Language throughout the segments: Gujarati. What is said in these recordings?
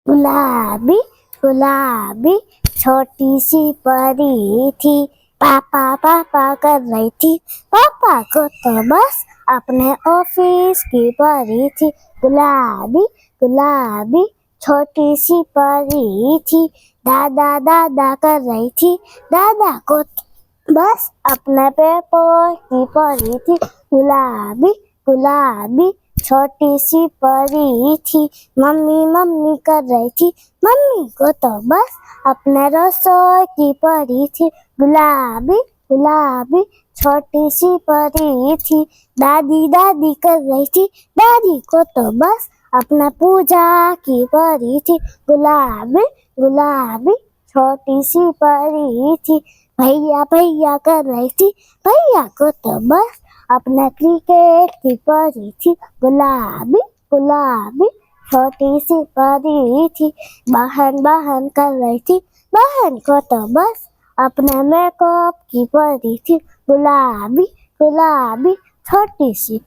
गुलाबी गुलाबी छोटी सी परी थी। पापा पापा कर रही थी। पापा को तो बस अपने ऑफिस की परी थी। गुलाबी गुलाबी छोटी सी परी थी। दादा दादा कर रही थी। दादा को तो बस अपने पेपर की परी थी। गुलाबी गुलाबी छोटी सी परी थी। मम्मी मम्मी कर रही थी। मम्मी को तो बस अपने रसोई की परी थी। गुलाबी गुलाबी छोटी सी परी थी। दादी दादी कर रही थी। दादी को तो बस अपना पूजा की परी थी। गुलाबी गुलाबी छोटी सी परी थी। भैया भैया कर रही थी। भैया को तो बस अपना क्रिकेट की परी थी। गुलाबी गुलाबी छोटी सी परी थी। बहन बहन कर रही थी। बहन को तो बस अपना मेकअप की परी थी। गुलाबी गुलाबी छोटी सी।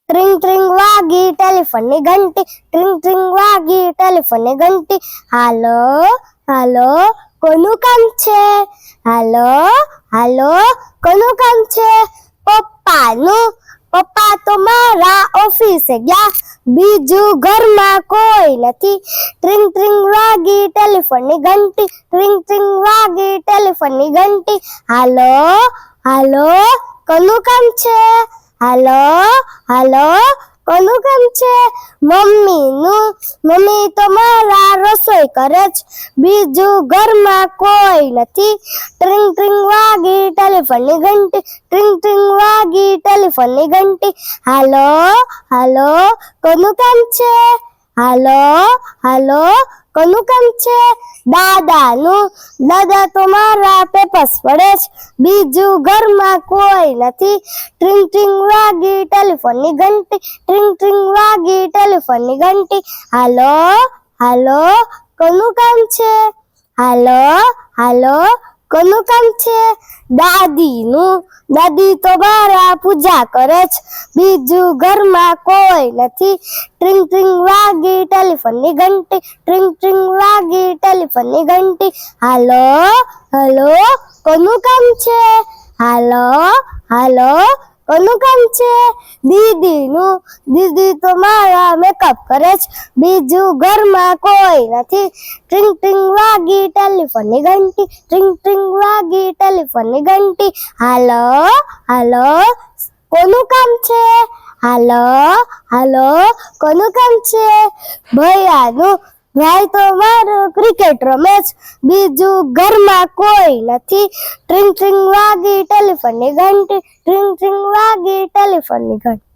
ट्रिंग ट्रिंग वागी टेलीफोन घंटी। ट्रिंग ट्रिंग वागी टेलीफोन घंटी। હાલો હાલો કોનું કામ છે? હાલો હાલો કોનું કામ છે? પપ્પાનું. પપ્પા તો મારા ઓફિસે ગયા. બીજું ઘરમાં કોઈ નથી. ટ્રિંગ ટ્રિંગ વાગી ટેલિફોનની ઘંટી. ટ્રિંગ ટ્રિંગ વાગી ટેલિફોનની ઘંટી. હાલો હાલો કોનું કામ છે? હાલો હાલો કોનું કામ છે? મમ્મીનું. મમ્મી તો મારા રસોઈ કરે છે. બીજું ઘરમાં કોઈ નથી. ટ્રિંગ ટ્રિંગ વાગી ટેલિફોનની ઘંટી. ટ્રિંગ ટ્રિંગ વાગી ટેલિફોનની ઘંટી. હાલો હાલો કોનું કામ છે? હાલો હાલો કોનું કામ છે? દાદાનું. દાદા તો મારા પેપર્સ પડે છે. બીજું ઘરમાં કોઈ નથી. ટ્રિંગ ટ્રિંગ વાગી ટેલિફોનની ઘંટી. ટ્રિંગ ટ્રિંગ વાગી ટેલિફોનની ઘંટી. હાલો હાલો કોનું કામ છે? હાલો હાલો કોનું કામ છે? દાદીનું. દાદી તો મારા પૂજા કરે છે. બીજું ઘરમાં કોઈ નથી. ટ્રિંગ ટ્રિંગ વાગી ટેલિફોનની ઘંટી. ટ્રિંગ ટ્રિંગ વાગી ટેલિફોનની ઘંટી. હાલો હાલો કોનું કામ છે? હાલો હાલો કોનું કામ છે? દીદીનું. દીદી તો મારા મેકઅપ કરે છે. બીજું ઘરમાં કોઈ નથી. ટ્રિંગ ટ્રિંગ વાગી ટેલિફોનની ઘંટી. ટ્રિંગ ટ્રિંગ વાગી ટેલિફોનની ઘંટી. હાલો હાલો કોનું કામ છે? હાલો હાલો કોનું કામ છે? ભૈયાનું. ભાઈ તો મારો ક્રિકેટ રમે છે. બીજું ઘરમાં કોઈ નથી. ટ્રિંગ ટ્રિંગ વાગી ટેલિફોનની ઘંટી. ટ્રિંગ ટ્રિંગ વાગી ટેલિફોનની ઘંટી.